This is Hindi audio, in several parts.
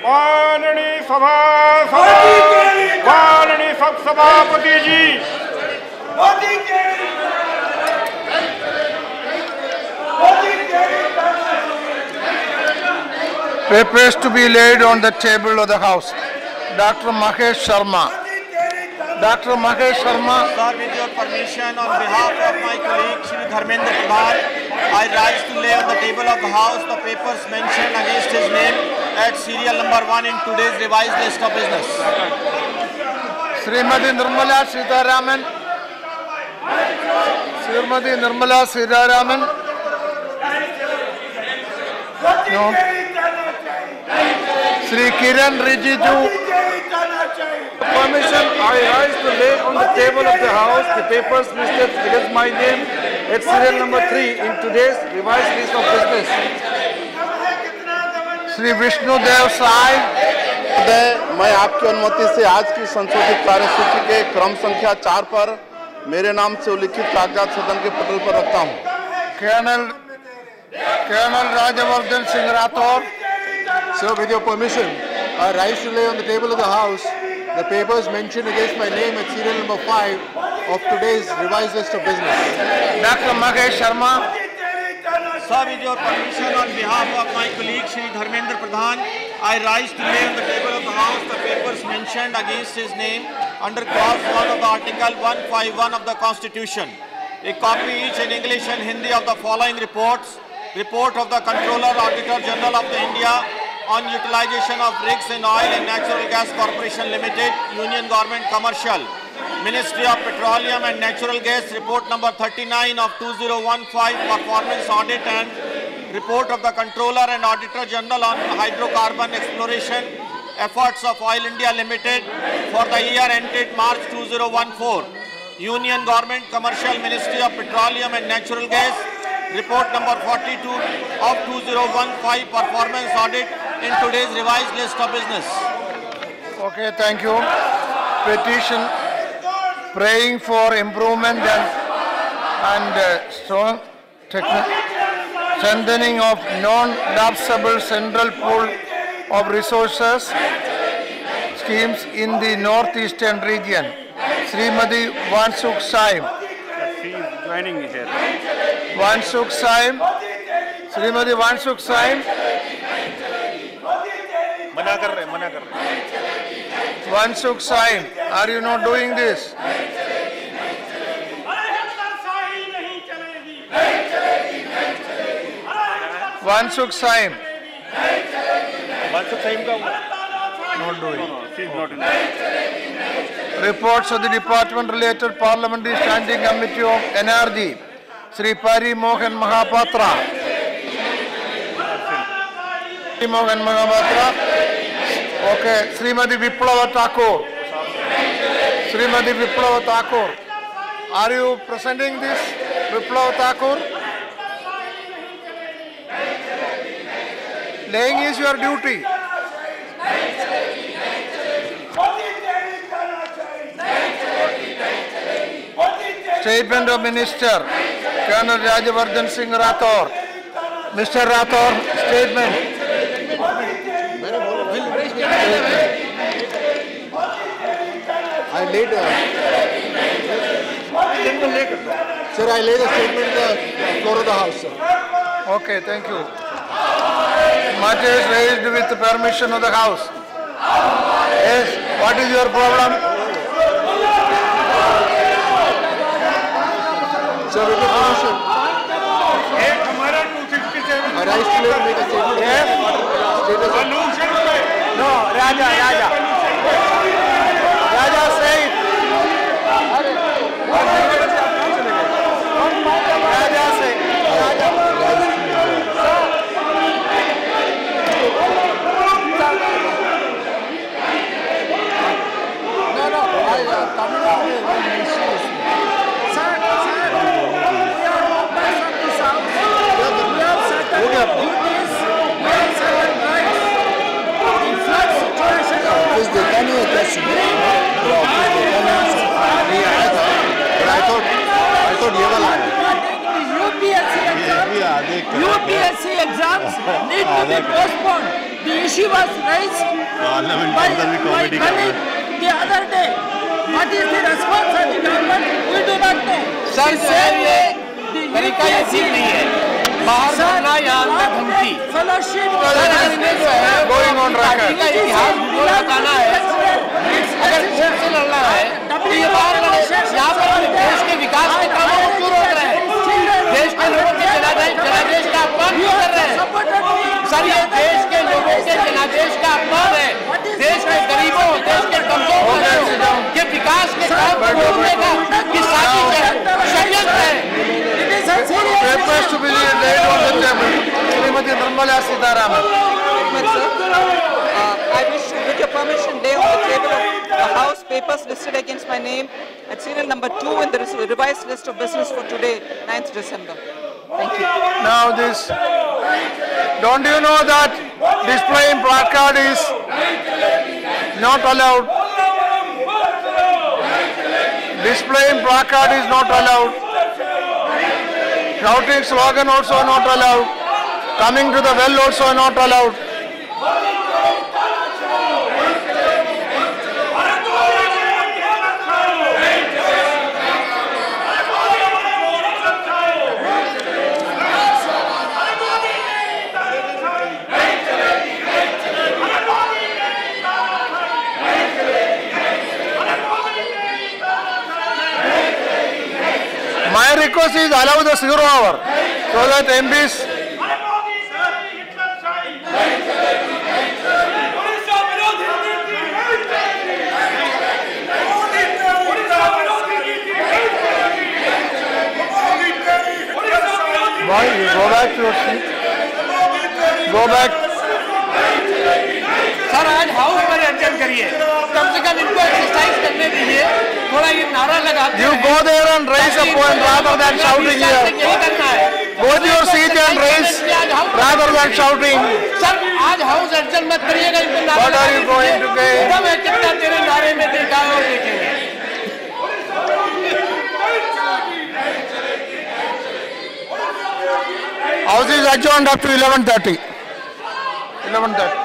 माननीय माननीय सभापति जी, papers to be laid on the table of the House. Dr. Mahesh Sharma. Dr. Mahesh Sharma. Sir, with your permission, on behalf of my colleague Shri Dharmendra Pradhan, I rise to lay on the table of the House the papers mentioned against his name at serial number 1 in today's revised list of business. Srimati Nirmala Sitharaman. Srimati Nirmala Sitharaman. No. Sri Kiran Rijiju. Permission, I rise to lay on the table of the House the papers listed against my name at serial number 3 in today's revised list of business. Sri Vishnu Dev Sai. मैं आपकी अनुमति से आज की संशोधित कार्यसूची के क्रम संख्या 4 पर मेरे नाम से उल्लिखित कागजात सदन के पटल पर रखता हूं। Colonel Rajavardhan Singh Rathore. Sir, with your permission, I rise to lay on the table of the House the papers mentioned against my name at serial number 5 of today's revised list of business. Dr. Mahesh Sharma. Sir, with your permission, on behalf of my colleague Shri Dharmendra Pradhan, I rise to lay on the table of the House the papers mentioned against his name under clause 1 of the Article 151 of the Constitution. A copy each in English and Hindi of the following reports. Report of the Controller Auditor General of India on utilization of rigs in Oil and Natural Gas Corporation Limited, Union Government Commercial. Ministry of Petroleum and Natural Gas Report number 39 of 2015 Performance Audit and Report of the Controller and Auditor General on Hydrocarbon Exploration Efforts of Oil India Limited for the year ended March 2014. Union Government Commercial Ministry of Petroleum and Natural Gas Report number 42 of 2015 Performance Audit in today's revised list of business. Okay, thank you. Petition praying for improvement and strong strengthening of non-lapsable central pool of resources schemes in the northeastern region. Srimati Wansukh Saim. She is joining here. Wansukh Saim. Srimati Wansukh Saim. मना कर रहे। Wansukh Saim, are you not doing this? Wansukh Saim. Wansukh Saim का Not doing. No, she is not in. Reports of the Department related Parliamentary Standing Committee of NRG. Sri Pari Mohan Mahapatra. Mohan Mahapatra. Okay, Srimati Viplava Thakur. Srimati Viplava Thakur. Are you presenting this, Viplava Thakur? Laying is your duty. Statement of Minister, Colonel Rajavardhan Singh Rathore. Mr. Rathore, statement. I laid Sir, I laid a statement on the floor of the House, sir. Okay, thank you. Matter is raised with the permission of the House. Yes, what is your problem? Sir, with your permission, I rise to make a statement. Yes. No, Raja, say it. Raja, say it. UPSC exams need to be postponed. The issue was raised by Khalid the other day. What is the response of the government? We do not know. Sir ये तरीका ये ठीक नहीं है, बाहर जाना या अंदर धमकी। Fellowship Going on record. का इतिहास भूगोल बताना है, अगर खून से लड़ना है तो ये बाहर लड़े। यहाँ पर देश के विकास के कामों को क्यों रोक रहे हैं? देश के लोगों के जनादेश का अपमान क्यों कर रहे हैं? सर ये देश के लोगों के जनादेश का अपमान है। देश के गरीबों, देश के कमजोर के विकास के काम को रोकने का ये साजिश है, षड्यंत्र है। Papers to be laid on the table. Srimati Nirmala Sitharaman. I wish to, with your permission, lay on the table of the House papers listed against my name at serial number 2 in the revised list of business for today, 9th December. Thank you. Now this, don't you know that displaying placard is not allowed? Displaying placard is not allowed. Shouting slogan also not allowed. Coming to the well also not allowed. My request is allow the 0 hour so that MPs Why? You go back to your seat. Go back. Sir आज हाउस पर अर्जन करिए, कम से कम इनको एक्सरसाइज करने दीजिए, थोड़ा ये नारा लगाते You go there and raise a point rather than shouting here. यही करना है। Go to your seat and raise rather than shouting. Sir आज हाउस अर्जन मत करिएगा, इनको नारा What are you going to say? एकदम है कितना तेरे नारे में देखा है और देखेंगे। House is adjourned up to 11:30. 11:30.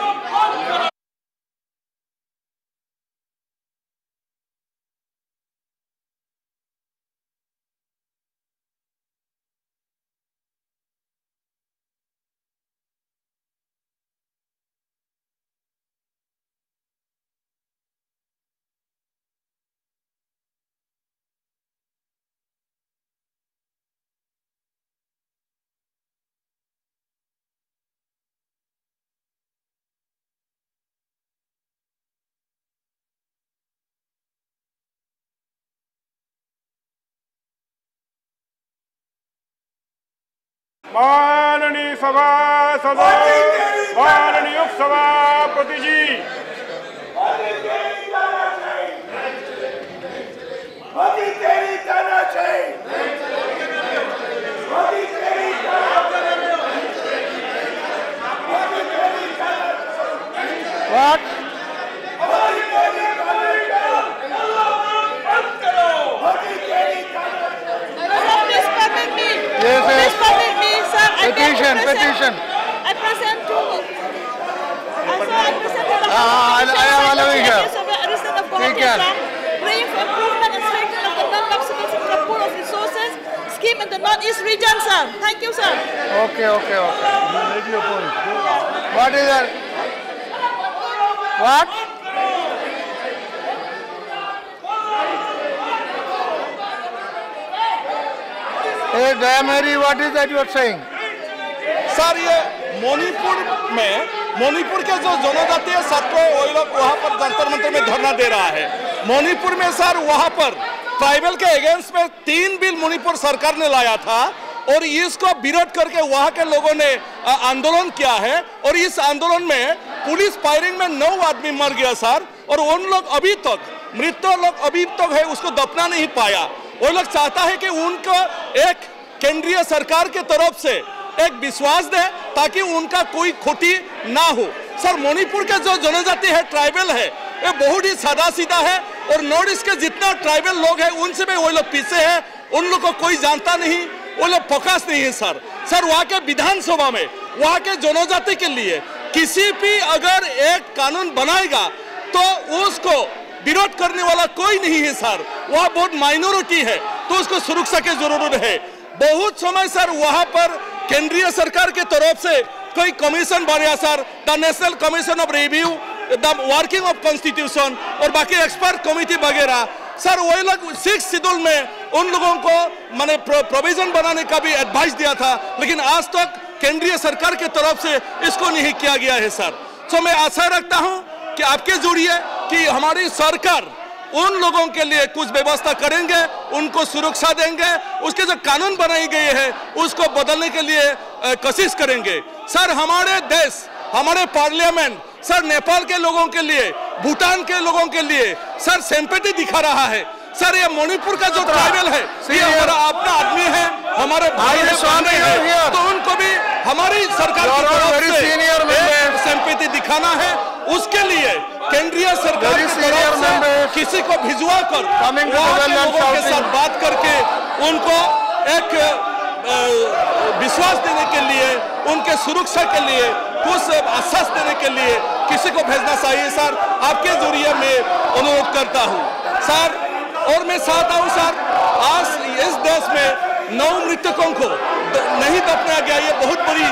माननीय सभासद, माननीय उपसभापति जी, What? Yes, yes. Petition. I present to I am allowing her. Take care. Praying for improvement and strengthening of the non-municipal sector pool of resources scheme in the Northeast region, sir. Thank you, sir. Okay. You made your point. What is that? What? Hey, Dayamari, what is that you are saying? Sir ये मणिपुर के जो जनजातीय छात्र वो लोग वहाँ पर जंतर मंतर में धरना दे रहा है। मणिपुर में सर वहाँ पर ट्राइबल के अगेंस्ट में 3 बिल मणिपुर सरकार ने लाया था और इसको विरोध करके वहाँ के लोगों ने आंदोलन किया है और इस आंदोलन में पुलिस फायरिंग में 9 आदमी मर गया सर और उन लोग अभी तक मृत्यु लोग अभी तक है उसको दफना नहीं पाया। वो लोग चाहता है कि उनको एक केंद्रीय सरकार के तरफ से एक विश्वास दे ताकि उनका कोई क्षति ना हो। सर मणिपुर के जो जनजाति है ट्राइबल है ये बहुत ही सादा सीधा है और नॉर्थ ईस्ट के जितना ट्राइबल लोग हैं उनसे भी वो लोग पीछे हैं, उन लोग को कोई जानता नहीं, वो लोग फोकस नहीं है सर। वहाँ के विधानसभा में वहाँ के जनजाति के लिए किसी भी अगर एक कानून बनाएगा तो उसको विरोध करने वाला कोई नहीं है सर, वह बहुत माइनॉरिटी है, तो उसको सुरक्षा की जरूरत है। बहुत समय सर वहां पर केंद्रीय सरकार के तरफ से कोई कमीशन बना sir, the national commission of review, the working of constitution और बाकी एक्सपर्ट कमेटी वगैरह सर, वही लोग 6 शेड्यूल में उन लोगों को मैंने प्रोविजन बनाने का भी एडवाइस दिया था, लेकिन आज तक केंद्रीय सरकार के तरफ से इसको नहीं किया गया है सर। तो मैं आशा रखता हूं कि आपके जरिए कि हमारी सरकार उन लोगों के लिए कुछ व्यवस्था करेंगे, उनको सुरक्षा देंगे, उसके जो कानून बनाई गई है उसको बदलने के लिए कोशिश करेंगे सर। हमारे देश, हमारे पार्लियामेंट सर नेपाल के लोगों के लिए, भूटान के लोगों के लिए सर सिंपैथी दिखा रहा है सर। ये मणिपुर का जो ट्राइबल है ये हमारा अपना आदमी है, हमारे भाई है, तो उनको भी हमारी सरकार की तरफ से सिंपैथी दिखाना है। उसके लिए केंद्रीय सरकार की तरफ से किसी को भिजवा कर लोगों के साथ बात करके उनको एक विश्वास देने के लिए, उनके सुरक्षा के लिए कुछ आश्वास देने के लिए किसी को भेजना चाहिए सर। आपके जरिए मैं अनुरोध करता हूं सर। और मैं चाहता हूं सर, आज इस देश में 9 मृतकों को नहीं दफनाया गया, ये बहुत बड़ी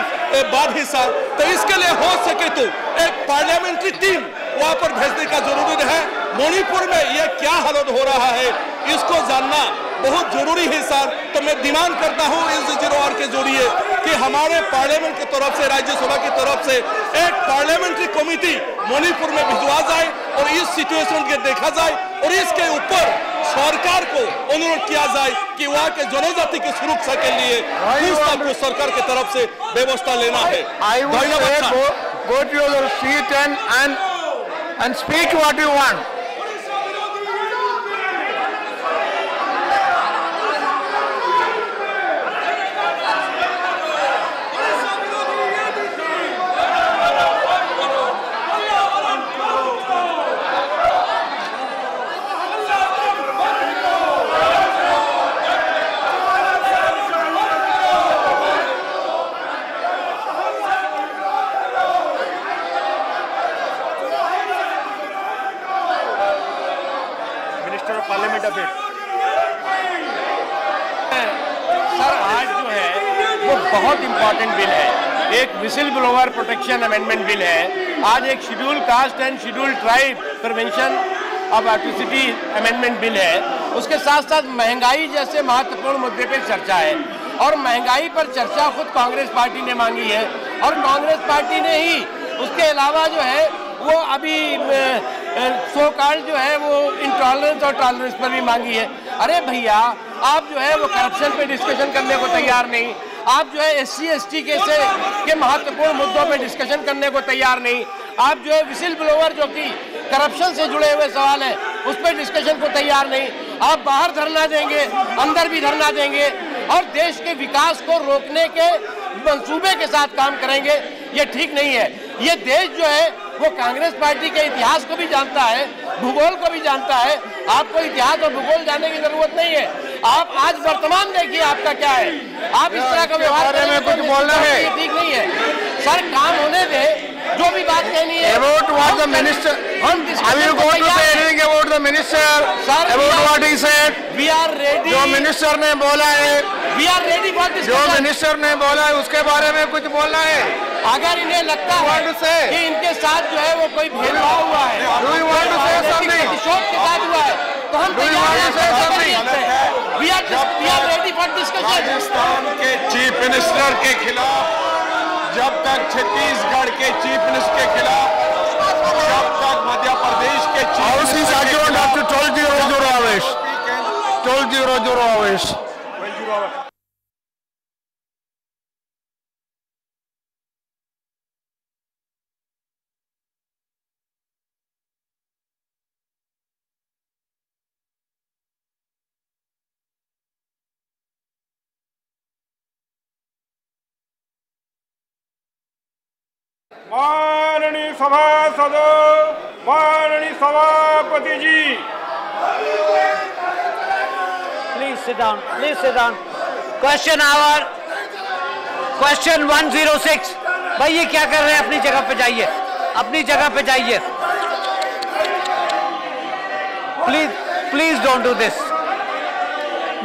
बात है सर। तो इसके लिए हो सके तो एक पार्लियामेंट्री टीम वहां पर भेजने का जरूरी है। मणिपुर में ये क्या हालत हो रहा है इसको जानना बहुत जरूरी है सर। तो मैं डिमांड करता हूं इस 0R के जरिए कि हमारे पार्लियामेंट की तरफ से, राज्यसभा की तरफ से एक पार्लियामेंट्री कमेटी मणिपुर में भिजवा जाए और इस सिचुएशन के देखा जाए और इसके ऊपर सरकार को अनुरोध किया जाए कि वहाँ के जनजाति की सुरक्षा के लिए कुछ सरकार की तरफ से व्यवस्था लेना है। Go to your seat and speak what you want. Parliament update sir, आज जो है वो बहुत इंपॉर्टेंट बिल है, एक whistle blower protection amendment bill है। आज एक schedule caste and schedule tribe prevention of atrocity amendment bill है। उसके साथ साथ महंगाई जैसे महत्वपूर्ण मुद्दे पर चर्चा है और महंगाई पर चर्चा खुद कांग्रेस पार्टी ने मांगी है और कांग्रेस पार्टी ने ही उसके अलावा जो है वो अभी सो कॉल्ड जो है वो इंटॉलरेंस और टॉलरेंस पर भी मांगी है। अरे भैया, आप जो है वो करप्शन पे डिस्कशन करने को तैयार नहीं, आप जो है SC ST के महत्वपूर्ण मुद्दों पे डिस्कशन करने को तैयार नहीं, आप जो है विसिल ब्लोअर जो कि करप्शन से जुड़े हुए सवाल है उस पर डिस्कशन को तैयार नहीं। आप बाहर धरना देंगे, अंदर भी धरना देंगे और देश के विकास को रोकने के मंसूबे के साथ काम करेंगे। ये ठीक नहीं है। ये देश जो है वो कांग्रेस पार्टी के इतिहास को भी जानता है, भूगोल को भी जानता है। आपको इतिहास और भूगोल जानने की जरूरत नहीं है। आप आज वर्तमान देखिए आपका क्या है। आप इस तरह का व्यवहार में कुछ बोलना है ठीक नहीं है सर। काम होने दे, जो भी बात कहनी है। About what the minister, have you gone to say anything about the minister? Sir, about what he said? We are ready. जो मिनिस्टर ने बोला है, we are ready for discussion. जो मिनिस्टर ने बोला है उसके बारे में कुछ बोलना है। अगर इन्हें लगता है कि इनके साथ जो है वो कोई भेदभाव हुआ है, do you want to say something? प्रतिशोध के साथ हुआ है, तो हम तैयार हैं। We are ready for discussion. Rajasthan के चीफ मिनिस्टर के खिलाफ, जब तक छत्तीसगढ़ के चीफ मिनिस्टर के खिलाफ, जब तक मध्य प्रदेश के चीफ मिनिस्टर माननीय सभासदों, माननीय सभापति जी, Please sit down. Please sit down. Question hour. Question 106. भाई ये क्या कर रहे हैं? अपनी जगह पे जाइए, अपनी जगह पे जाइए। Please don't do this.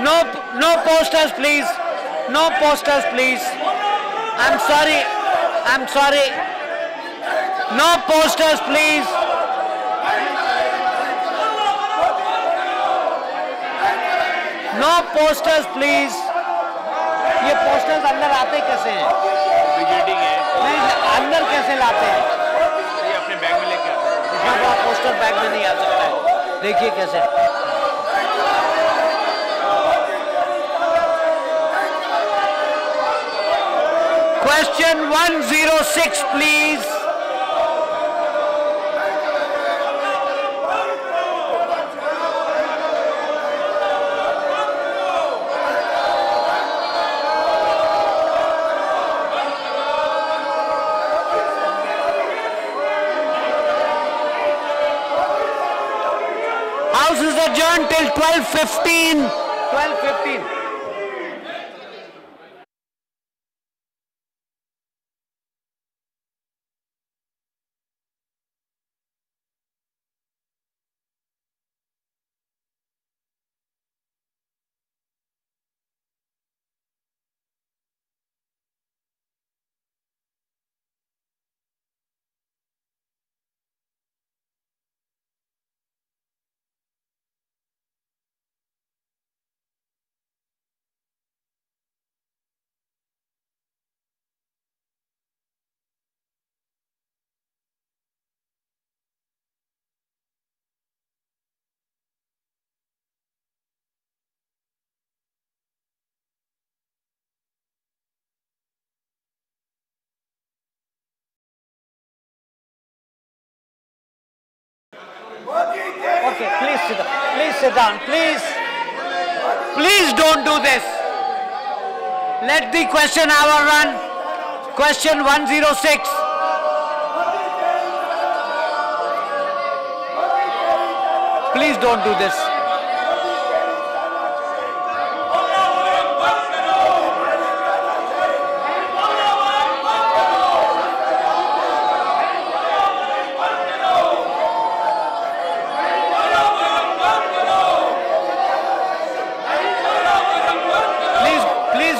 No posters, please. No posters, please. I'm sorry. No posters, please. No posters, please. ये posters अंदर आते कैसे हैं? विजिटिंग है। नहीं, अंदर कैसे लाते हैं? ये अपने बैग में लेके आते हैं। हाँ, पोस्टर बैग में नहीं आ सकता है। देखिए कैसे। Question 106, please. House is adjourned till 12:15. 12:15. Okay, please sit down. Please sit down. Please don't do this. Let the question hour run. Question 106. Please don't do this.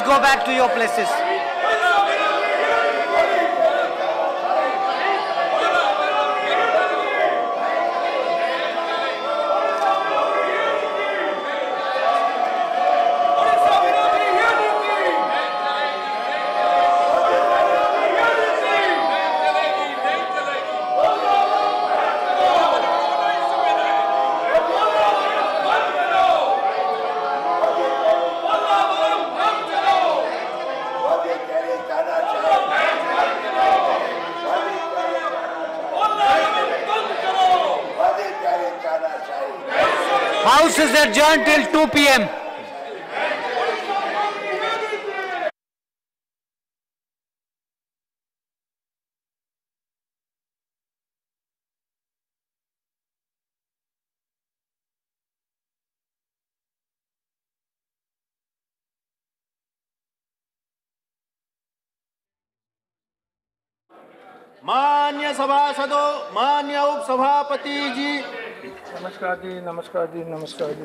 Go back to your places. House is adjourned till 2 p.m. मान्य सभासदों, मान्य उपसभापति जी। नमस्कार जी, नमस्कार जी, नमस्कार जी।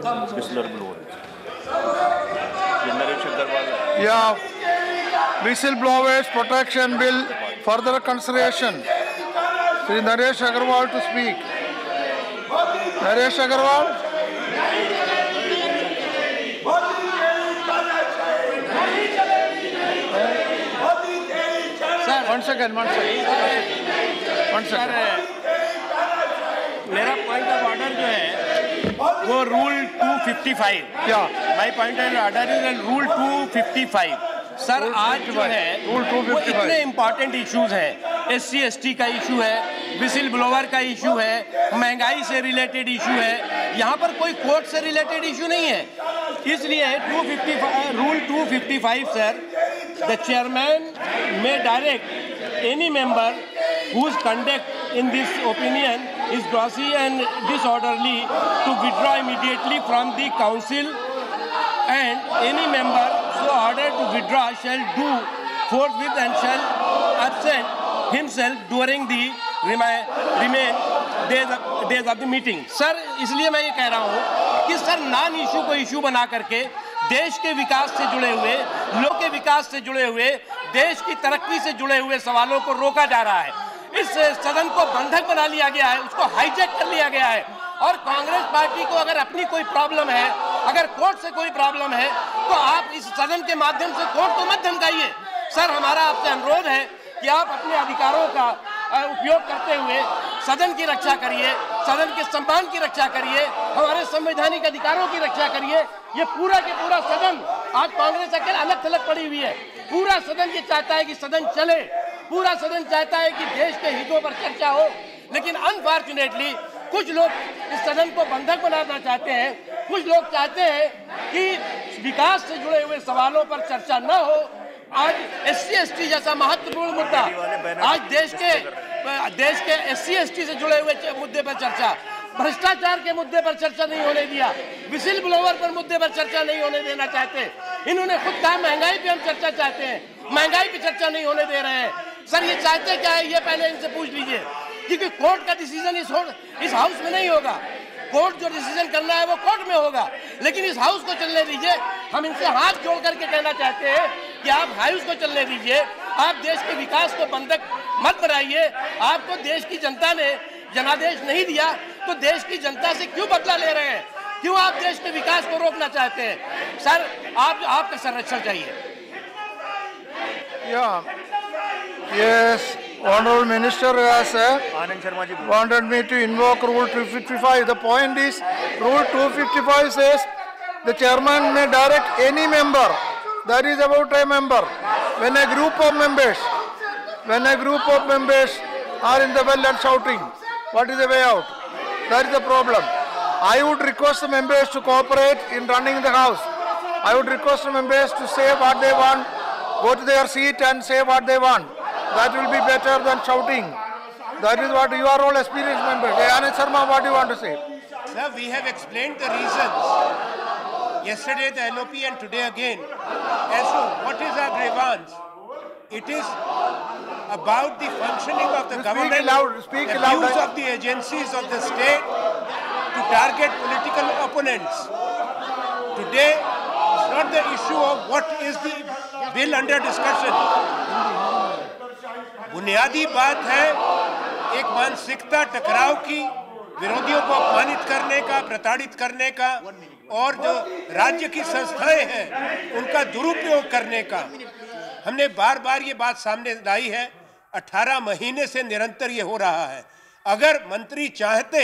Yeah, whistleblowers protection bill further consideration. Shri Naresh Agarwal to speak. Naresh Agarwal. One second. मेरा पॉइंट ऑफ ऑर्डर जो है वो रूल 255। क्या? My point of order is rule 255। Sir आज जो है वो इतने इम्पोर्टेंट इश्यूज हैं। SC/ST का इशू है, विसिल ब्लोअर का इशू है, महंगाई से रिलेटेड इशू है। यहाँ पर कोई कोर्ट से रिलेटेड इशू नहीं है। इसलिए 255 rule 255 sir, the chairman may direct any member whose conduct in this opinion is grossly and disorderly to withdraw immediately from the council, and any member so ordered to withdraw shall do forthwith and shall absent himself during the remain days of the meeting. Sir इसलिए मैं ये कह रहा हूँ कि सर नॉन इशू को इशू बना करके देश के विकास से जुड़े हुए, लोगों के विकास से जुड़े हुए, देश की तरक्की से जुड़े हुए सवालों को रोका जा रहा है। इस सदन को बंधक बना लिया गया है, उसको हाईजैक कर लिया गया है। और कांग्रेस पार्टी को अगर अपनी कोई प्रॉब्लम है, अगर कोर्ट से कोई प्रॉब्लम है, तो आप इस सदन के माध्यम से कोर्ट को मत धमकाइए। सर हमारा आपसे अनुरोध है कि आप अपने अधिकारों का उपयोग करते हुए सदन की रक्षा करिए, सदन के सम्मान की रक्षा करिए, हमारे संवैधानिक अधिकारों की रक्षा करिए। ये पूरा के पूरा सदन आज कांग्रेस अकेले अलग थलग पड़ी हुई है। पूरा सदन ये चाहता है कि सदन चले, पूरा सदन चाहता है कि देश के हितों पर चर्चा हो, लेकिन अनफॉर्चुनेटली कुछ लोग इस सदन को बंधक बनाना चाहते हैं। कुछ लोग चाहते हैं कि विकास से जुड़े हुए सवालों पर चर्चा न हो। आज SC/ST जैसा महत्वपूर्ण मुद्दा, आज देश के SC/ST से जुड़े हुए मुद्दे पर चर्चा, भ्रष्टाचार के मुद्दे पर चर्चा नहीं होने दिया, विसिल ब्लोअर पर मुद्दे पर चर्चा नहीं होने देना चाहते। इन्होंने खुद कहा महंगाई पे हम चर्चा चाहते हैं, महंगाई पे चर्चा नहीं होने दे रहे हैं। सर ये चाहते क्या है, ये पहले इनसे पूछ लीजिए, क्योंकि कोर्ट का डिसीजन इस हाउस में नहीं होगा। कोर्ट जो डिसीजन करना है वो कोर्ट में होगा, लेकिन इस हाउस को चलने दीजिए। हम इनसे हाथ जोड़ करके कहना चाहते हैं कि आप हाउस को चलने दीजिए, आप देश के विकास को बंधक मत बनाइए। आपको देश की जनता ने जनादेश नहीं दिया, तो देश की जनता से क्यों बदला ले रहे हैं? क्यों आप देश के विकास को रोकना चाहते हैं? सर आपका संरक्षण चाहिए। Yes, Honorable Minister has wanted me to invoke Rule 255. The point is, Rule 255 says the chairman may direct any member, that is about a member. When a group of members are in the well and shouting, what is the way out? That is the problem. I would request the members to cooperate in running the house. I would request the members to say what they want, go to their seat and say what they want. That will be better than shouting. That is what you are all experienced members. Anand Sharma, what do you want to say? Sir, we have explained the reasons. Yesterday the LOP and today again as to what is our grievance. It is about the functioning of the government, the use of the agencies of the state to target political opponents. Today is not the issue of what is the bill under discussion. बुनियादी बात है एक मानसिकता टकराव की, विरोधियों को अपमानित करने का, प्रताड़ित करने का, और जो राज्य की संस्थाएं हैं उनका दुरुपयोग करने का। हमने बार बार ये बात सामने लाई है, 18 महीने से निरंतर ये हो रहा है। अगर मंत्री चाहते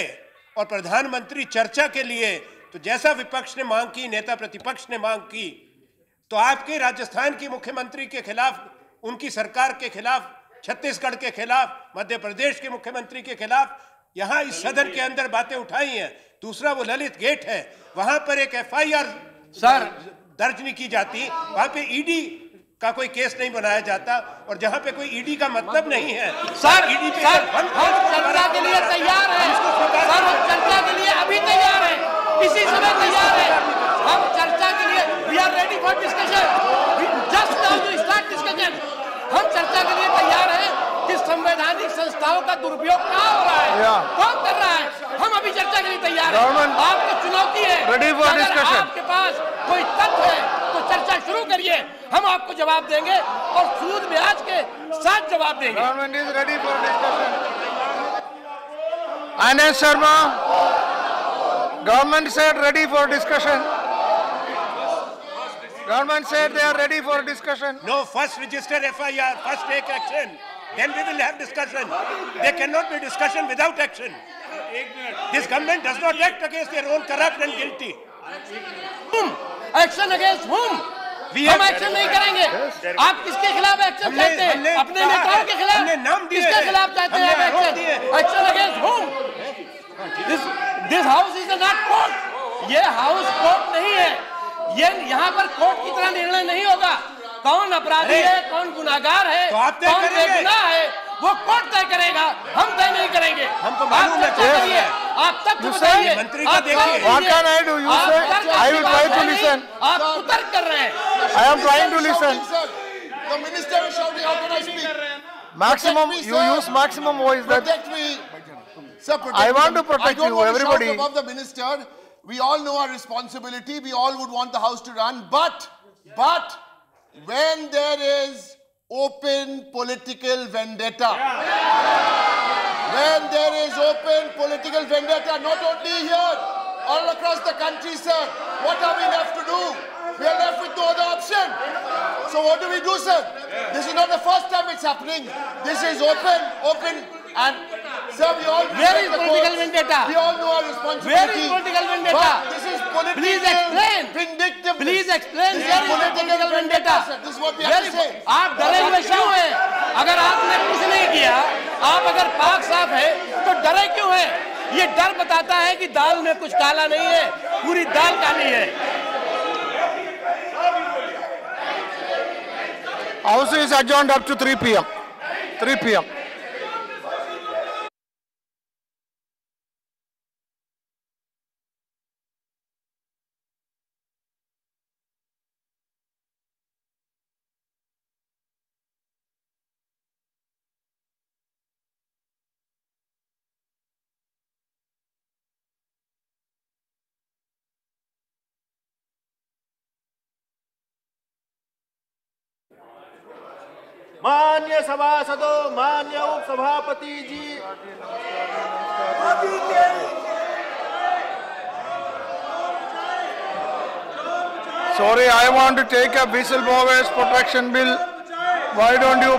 और प्रधानमंत्री चर्चा के लिए, तो जैसा विपक्ष ने मांग की, नेता प्रतिपक्ष ने मांग की, तो आपके राजस्थान की मुख्यमंत्री के खिलाफ, उनकी सरकार के खिलाफ, छत्तीसगढ़ के खिलाफ, मध्य प्रदेश के मुख्यमंत्री के खिलाफ यहाँ इस सदन के अंदर बातें उठाई हैं। दूसरा वो ललित गेट है, वहां पर एक FIR दर्ज नहीं की जाती, वहां पे ED का कोई केस नहीं बनाया जाता, और जहां पे कोई ED का मतलब नहीं है। सर ED पे हम चर्चा के लिए तैयार हैं। सर हम चर्चा के लिए अभी तैयार हैं, इसी समय तैयार हैं। हम चर्चा के लिए we are ready for discussion. Just now you start discussion. हम चर्चा के लिए तैयार हैं कि संवैधानिक संस्थाओं का दुरुपयोग कहाँ हो रहा है, कौन कर रहा है। हम अभी चर्चा के लिए तैयार हैं। आपको चुनौती है, अगर आपके पास कोई तथ्य है तो चर्चा शुरू करिए, हम आपको जवाब देंगे और सूद ब्याज के साथ जवाब देंगे। Government is ready for discussion. Anand Sharma, government said ready for discussion. Government said they are ready for discussion. No, first register FIR, first take action, then we will have discussion. There cannot be discussion without action. This government does not act against their own corrupt and guilty. Action against whom? हम एक्शन नहीं करेंगे। आप किसके खिलाफ एक्शन चाहते हैं? अपने नेताओं के खिलाफ? किसके खिलाफ चाहते हैं आप action? Action against whom? This house is not court. ये हाउस कोर्ट नहीं है। ये यहाँ पर कोर्ट की तरह निर्णय नहीं होगा। कौन अपराधी है, कौन गुनाहगार है, कौन बेगुनाह है, वो कोर्ट तय करेगा, हम तय नहीं करेंगे। हमको मालूम है, आप तक बताइए, मंत्री का देखिए। What can I do? You say I will try to listen. आप उतर कर रहे हैं। I am trying to listen. The minister is shouting, how can I speak? Maximum, Protect me, you sir. use maximum voice. Protect me. Sir, protect I want me. to protect I don't you, want everybody. To shout above the minister. We all know our responsibility. We all would want the house to run. But when there is open political vendetta, when there is open political vendetta, not only here, all across the country, sir, what are we left to do? We are left with no other option. So what do we do, sir? This is not the first time it's happening. This is open, and sir, we all Where is political vendetta? We all know our responsibility. Where is political vendetta? But this is political. Please explain. Vindictiveness. Please explain. This Where is is political vendetta? sir. This is what we have to say. आप डरे हुए क्यों हैं? अगर आपने कुछ नहीं किया, आप अगर पाक साफ है, तो डरे क्यों हैं? ये डर बताता है कि दाल में कुछ काला नहीं है, पूरी दाल काली है। House is adjourned up to 3 p.m. 3 p.m. मान्य सभासदों, मान्य उपसभापति जी, Sorry, I want to take a whistleblowers protection bill. Why don't you?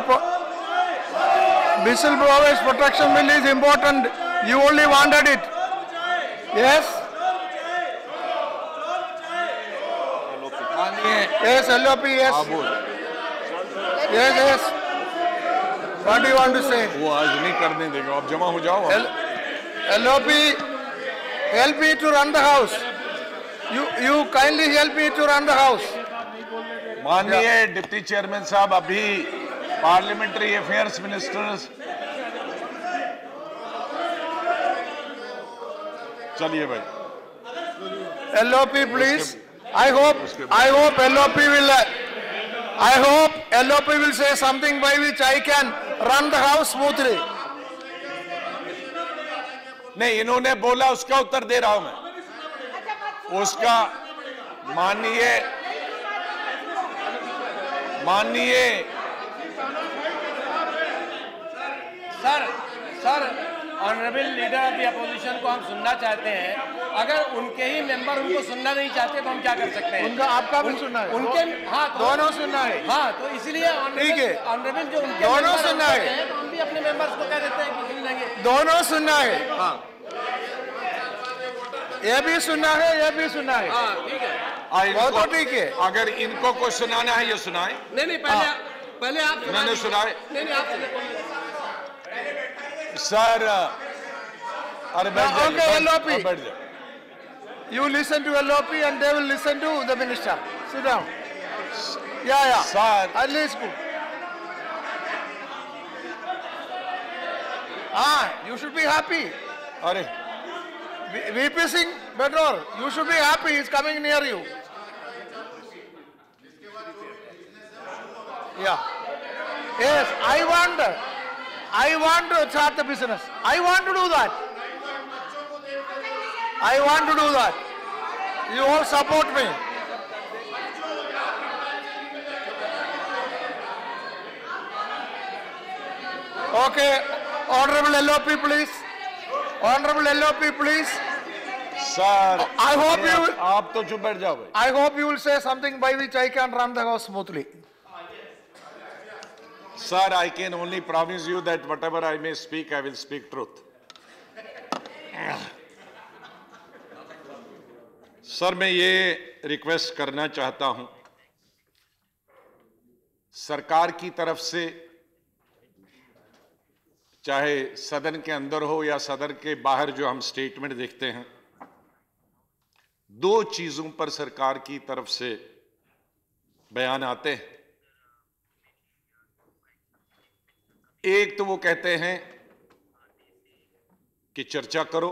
Whistleblowers protection bill is important. You only wanted it. Yes? Yes, LOP, yes. Yes. What do you want to say? वो आज नहीं करने देगा, आप जमा हो जाओ। LOP, help me to run the house. You kindly help me to run the house. माननीय डिप्टी चेयरमैन साहब, अभी पार्लियामेंट्री अफेयर्स मिनिस्टर्स, चलिए भाई। LOP, please. I hope LOP will say something by which I can run the house smoothly. नहीं, इन्होंने बोला, उसका उत्तर दे रहा हूं मैं। उसका माननीय sir honourable leader of the opposition को हम सुनना चाहते हैं। अगर उनके ही मेंबर उनको सुनना नहीं चाहते तो हम क्या कर सकते हैं? उनका आपका भी सुनना है। उनके दोनों सुनना है। हाँ, तो इसलिए ऑनरेबल जो उनके दोनों सुनना है, तो हम भी अपने मेंबर्स को कह देते हैं कि सुन लेंगे। दोनों सुनना है। हाँ, ये भी सुनना है, ये भी सुनना है। हाँ, ठीक है। तो ठीक है। अगर इनको कुछ सुनाना है, ये सुनाए। नहीं, पहले आप मैंने सुनाए। नहीं, आप सुनाए। सर, अरे बैठ जाइए, LOP. बैठ जाइए। You listen to LOP and they will listen to the minister. Sit down. Yeah. Sir. At least good. You should be happy. अरे VP Singh, better. You should be happy. He's coming near you. Yeah. Yes, I want to start the business. I want to do that. You all support me. Okay, Honorable LOP, please. Sir, I hope you will. आप तो चुप बैठ जाओ भाई। I hope you will say something by which I can run the house smoothly. Sir, I can only promise you that whatever I may speak, I will speak truth. Sir, मैं ये रिक्वेस्ट करना चाहता हूं, सरकार की तरफ से, चाहे सदन के अंदर हो या सदन के बाहर जो हम स्टेटमेंट देखते हैं, दो चीजों पर सरकार की तरफ से बयान आते हैं। एक तो वो कहते हैं कि चर्चा करो,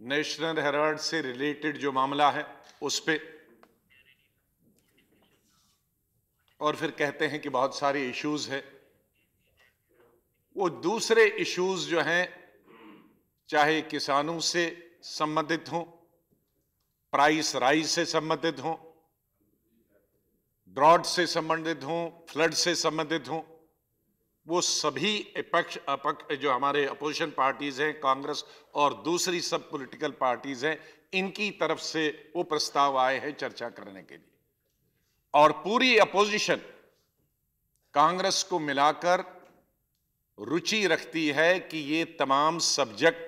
नेशनल हेराल्ड से रिलेटेड जो मामला है उस पे, और फिर कहते हैं कि बहुत सारे इश्यूज हैं। वो दूसरे इश्यूज जो हैं, चाहे किसानों से संबंधित हों, प्राइस राइज से संबंधित हों, ड्रॉट से संबंधित हों, फ्लड से संबंधित हों, वो सभी अपक्ष जो हमारे अपोजिशन पार्टीज हैं, कांग्रेस और दूसरी सब पॉलिटिकल पार्टीज हैं, इनकी तरफ से वो प्रस्ताव आए हैं चर्चा करने के लिए। और पूरी अपोजिशन कांग्रेस को मिलाकर रुचि रखती है कि ये तमाम सब्जेक्ट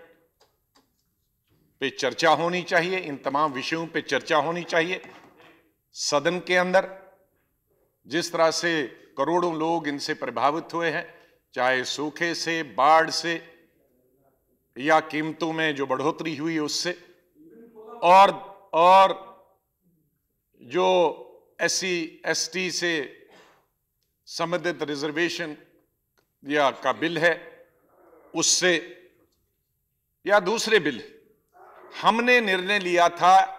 पे चर्चा होनी चाहिए, इन तमाम विषयों पे चर्चा होनी चाहिए सदन के अंदर। जिस तरह से करोड़ों लोग इनसे प्रभावित हुए हैं, चाहे सूखे से, बाढ़ से या कीमतों में जो बढ़ोतरी हुई उससे, और जो SC ST से संबंधित रिजर्वेशन या का बिल है उससे, या दूसरे बिल, हमने निर्णय लिया था,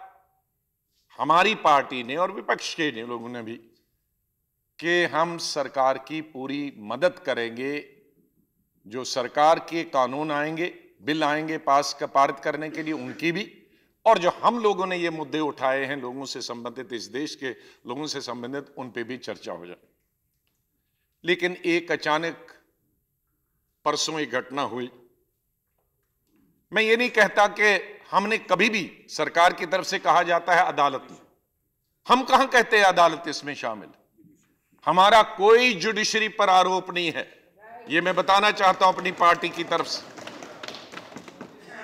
हमारी पार्टी ने और विपक्ष के लोगों ने भी, कि हम सरकार की पूरी मदद करेंगे। जो सरकार के कानून आएंगे, बिल आएंगे पारित करने के लिए, उनकी भी, और जो हम लोगों ने ये मुद्दे उठाए हैं लोगों से संबंधित, इस देश के लोगों से संबंधित, उन पे भी चर्चा हो जाए। लेकिन एक अचानक परसों एक घटना हुई। मैं ये नहीं कहता कि हमने कभी भी, सरकार की तरफ से कहा जाता है अदालत में, हम कहां कहते हैं अदालत इसमें शामिल। हमारा कोई जुडिशरी पर आरोप नहीं है, ये मैं बताना चाहता हूं अपनी पार्टी की तरफ से।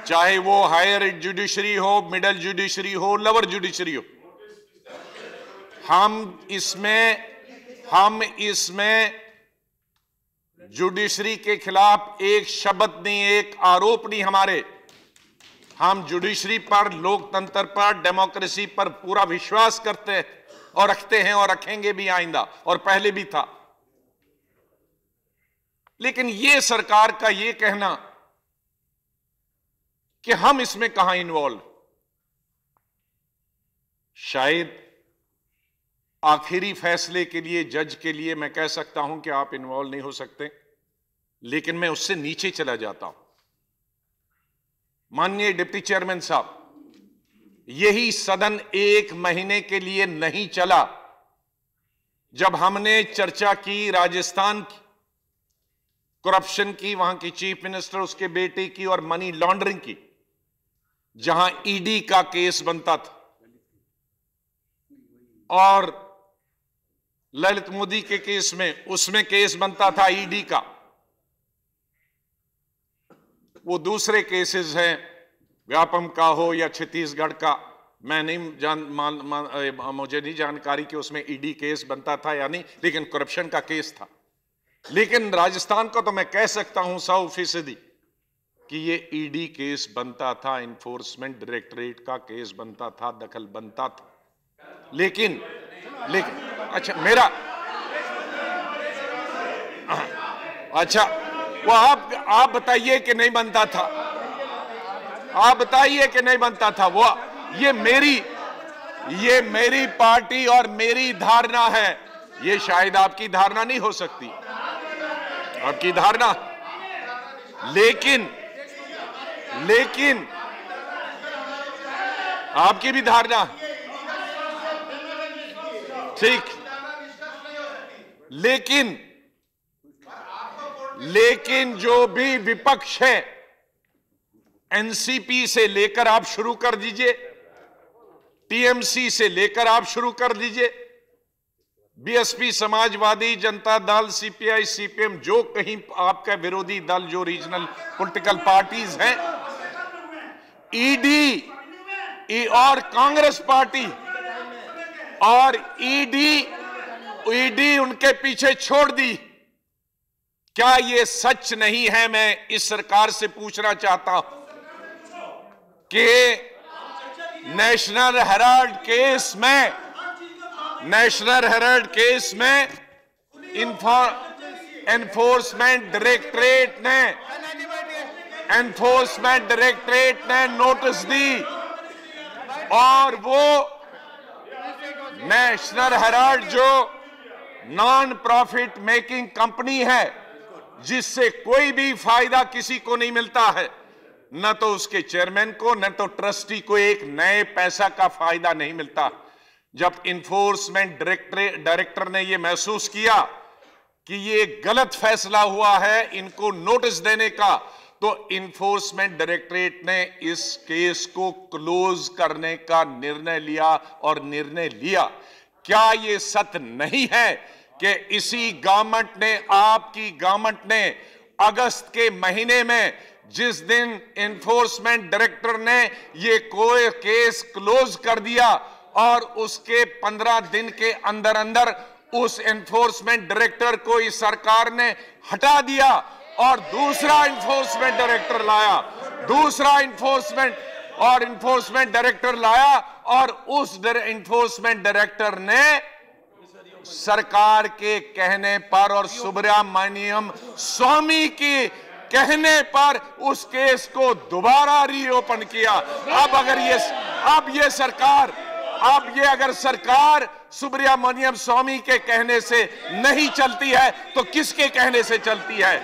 चाहे वो हायर जुडिशरी हो, मिडिल जुडिशरी हो, लोअर जुडिशरी हो, हम इसमें जुडिशरी के खिलाफ एक शब्द नहीं, एक आरोप नहीं हमारे। हम जुडिशरी पर, लोकतंत्र पर, डेमोक्रेसी पर पूरा विश्वास करते हैं और रखते हैं और रखेंगे भी आइंदा, और पहले भी था। लेकिन ये सरकार का ये कहना कि हम इसमें कहां इन्वॉल्व, शायद आखिरी फैसले के लिए, जज के लिए मैं कह सकता हूं कि आप इन्वॉल्व नहीं हो सकते, लेकिन मैं उससे नीचे चला जाता हूं। माननीय डिप्टी चेयरमैन साहब, यही सदन 1 महीने के लिए नहीं चला जब हमने चर्चा की राजस्थान की करप्शन की, वहां की चीफ मिनिस्टर, उसके बेटे की, और मनी लॉन्ड्रिंग की, जहां ईडी का केस बनता था, और ललित मोदी के केस में, उसमें केस बनता था ईडी का। वो दूसरे केसेस हैं, व्यापम का हो या छत्तीसगढ़ का, मैं नहीं मुझे नहीं जानकारी कि उसमें ईडी केस बनता था या नहीं, लेकिन करप्शन का केस था। लेकिन राजस्थान को तो मैं कह सकता हूं 100% कि ये ईडी केस बनता था, इन्फोर्समेंट डायरेक्टरेट का केस बनता था, दखल बनता था। लेकिन अच्छा अच्छा, वो आप बताइए कि नहीं बनता था, आप बताइए कि नहीं बनता था। वो ये मेरी पार्टी और मेरी धारणा है, ये शायद आपकी धारणा नहीं हो सकती, आपकी धारणा, लेकिन आपकी भी धारणा, ठीक, लेकिन जो भी विपक्ष है, एनसीपी से लेकर आप शुरू कर दीजिए, टीएमसी से लेकर आप शुरू कर दीजिए, BSP, Samajwadi Janata Dal, CPI, CPM, जो कहीं आपका विरोधी दल, जो रीजनल पॉलिटिकल पार्टीज हैं, ईडी और कांग्रेस पार्टी और ईडी उनके पीछे छोड़ दी। क्या ये सच नहीं है? मैं इस सरकार से पूछना चाहता हूं कि नेशनल हेराल्ड केस में एनफोर्समेंट डायरेक्टरेट ने नोटिस दी, और वो नेशनल हेराल्ड जो नॉन प्रॉफिट मेकिंग कंपनी है जिससे कोई भी फायदा किसी को नहीं मिलता है, न तो उसके चेयरमैन को न तो ट्रस्टी को एक नए पैसा का फायदा नहीं मिलता। जब इन्फोर्समेंट डायरेक्टर ने यह महसूस किया कि ये गलत फैसला हुआ है इनको नोटिस देने का, तो इन्फोर्समेंट डायरेक्टरेट ने इस केस को क्लोज करने का निर्णय लिया और निर्णय लिया। क्या यह सत्य नहीं है कि इसी गवर्नमेंट ने, आपकी गवर्नमेंट ने अगस्त के महीने में जिस दिन इन्फोर्समेंट डायरेक्टर ने ये कोई केस क्लोज कर दिया और उसके 15 दिन के अंदर अंदर उस इन्फोर्समेंट डायरेक्टर को इस सरकार ने हटा दिया और दूसरा इन्फोर्समेंट डायरेक्टर लाया, दूसरा इन्फोर्समेंट डायरेक्टर लाया और उस इन्फोर्समेंट डायरेक्टर ने सरकार के कहने पर और सुब्रमण्यम स्वामी के कहने पर उस केस को दोबारा रीओपन किया। अब अगर सरकार सुब्रमण्यम स्वामी के कहने से नहीं चलती है तो किसके कहने से चलती है?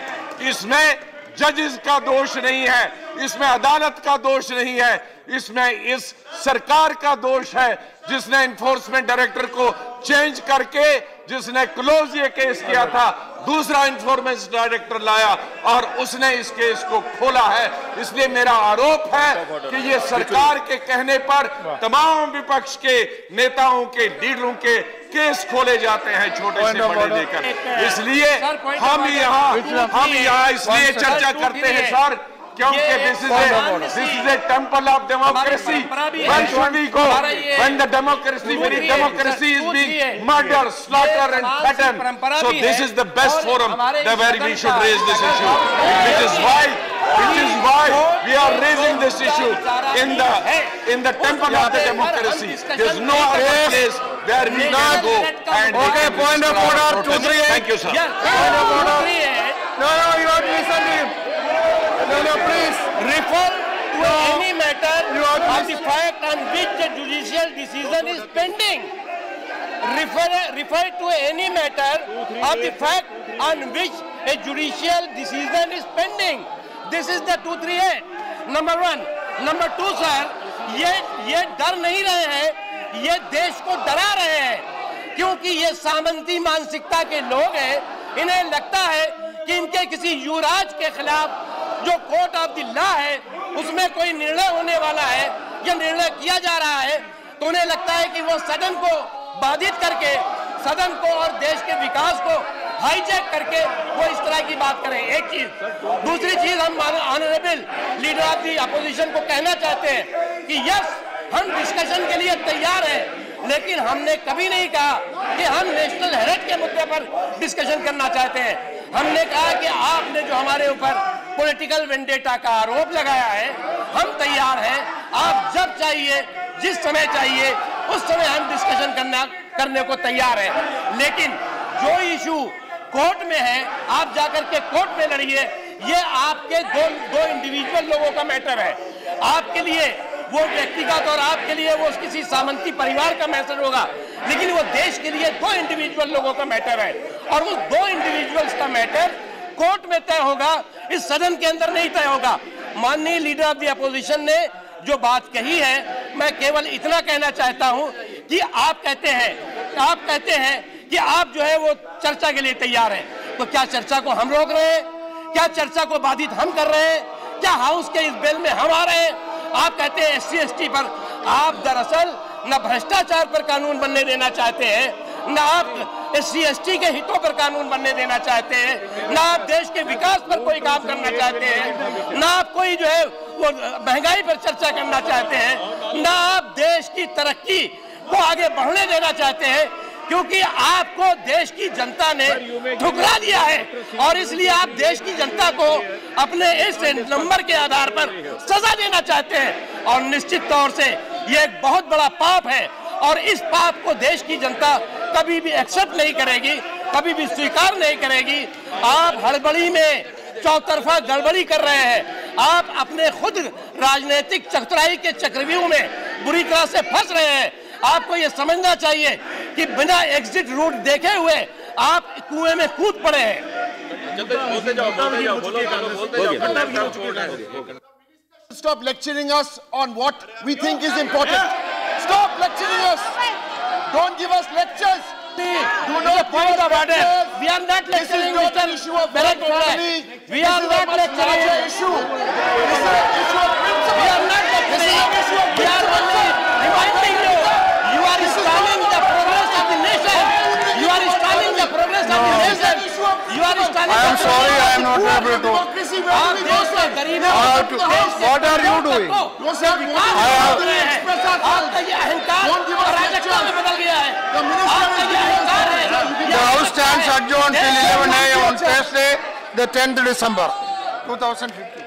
इसमें जजेस का दोष नहीं है, इसमें अदालत का दोष नहीं है, इसमें इस सरकार का दोष है जिसने इन्फोर्समेंट डायरेक्टर को चेंज करके, जिसने क्लोज ये केस किया था, दूसरा इन्फोर्समेंट डायरेक्टर लाया और उसने इस केस को खोला है। इसलिए मेरा आरोप है कि ये सरकार के कहने पर तमाम विपक्ष के नेताओं के, लीडरों के केस खोले जाते हैं छोटे से बड़े लेकर। इसलिए हम यहाँ इसलिए चर्चा करते हैं सर क्योंकि this is a temple of democracy. When should we go? When the democracy is being murdered, slaughtered and threatened. So this is the best forum where we should raise this issue. Which is why we are raising this issue in the temple of the democracy. There is no other place where we can go and point of order 238. Thank you, sir. Point of order. No, you have to listen to him. No, please. Refer to any matter of the fact on which the judicial decision is pending. Refer to any matter of the fact on which a judicial decision is pending. This is the 238. Number one. Number two, sir, ये डर नहीं रहे हैं, ये देश को डरा रहे हैं क्योंकि ये सामंती मानसिकता के लोग हैं। इन्हें लगता है कि इनके किसी युवराज के खिलाफ जो कोर्ट ऑफ द लॉ है उसमें कोई निर्णय होने वाला है या निर्णय किया जा रहा है, तो उन्हें लगता है कि वो सदन को बाधित करके, सदन को और देश के विकास को हाईजैक करके वो इस तरह की बात करें। एक चीज। दूसरी चीज, हम honourable leader of the opposition को कहना चाहते हैं कि यस, हम डिस्कशन के लिए तैयार हैं, लेकिन हमने कभी नहीं कहा कि हम नेशनल हेरिटेज के मुद्दे पर डिस्कशन करना चाहते हैं। हमने कहा कि आपने जो हमारे ऊपर पॉलिटिकल वेंडेटा का आरोप लगाया है, हम तैयार हैं, आप जब चाहिए, जिस समय चाहिए, उस समय हम डिस्कशन करने को तैयार हैं। लेकिन जो इशू कोर्ट में है, आप जाकर के कोर्ट में लड़िए, ये आपके दो इंडिविजुअल लोगों का मैटर है। आपके लिए वो व्यक्तिगत और आपके लिए वो किसी सामंती परिवार का मैटर होगा, लेकिन वो देश के लिए दो इंडिविजुअल लोगों का मैटर है और उस दो इंडिविजुअल्स का मैटर कोर्ट में तय होगा, इस सदन के अंदर नहीं तय होगा। माननीय लीडर ऑफ द अपोजिशन ने जो बात कही है, मैं केवल इतना कहना चाहता हूं कि आप कहते हैं कि आप जो है वो चर्चा के लिए तैयार हैं, तो क्या चर्चा को हम रोक रहे हैं? क्या चर्चा को बाधित हम कर रहे हैं? क्या हाउस के इस बिल में हम आ रहे हैं? आप कहते हैं SC ST पर, आप दरअसल न भ्रष्टाचार पर कानून बनने देना चाहते हैं, न आप SC ST के हितों पर कानून बनने देना चाहते हैं, न आप देश के विकास पर कोई काम करना चाहते हैं, न आप कोई जो है वो महंगाई पर चर्चा करना चाहते हैं, न आप देश की तरक्की को आगे बढ़ने देना चाहते हैं, क्योंकि आपको देश की जनता ने ठुकरा दिया है और इसलिए आप देश की जनता को अपने इस नंबर के आधार पर सजा देना चाहते हैं और निश्चित तौर से ये एक बहुत बड़ा पाप है और इस पाप को देश की जनता कभी भी एक्सेप्ट नहीं करेगी, कभी भी स्वीकार नहीं करेगी। आप हड़बड़ी में चौतरफा गड़बड़ी कर रहे हैं, आप अपने खुद राजनीतिक चतुराई के चक्रव्यूह में बुरी तरह से फंस रहे हैं। आपको ये समझना चाहिए कि बिना एग्जिट रूट देखे हुए आप कुएं में कूद पड़े हैं। Stop lecturing us on what we think is important. Stop lecturing us. Don't give us lectures. Do not point of order. lectures. We are not lecturing This is not Mr. an issue of Bharat family. We are not lecturing. This is an issue of principle. We are not This is an issue of We are only reminding you. You are stalling the progress of the nation. You are stalling the progress of the nation. You are stalling. I am sorry, I am not able to. आप देश में गरीबों What are you doing? आपका ये अहंकार अराजकता में बदल गया है। आपका ये अहंकार है। The House stands adjourned till 11 a.m. on Thursday, the 10th December, 2015.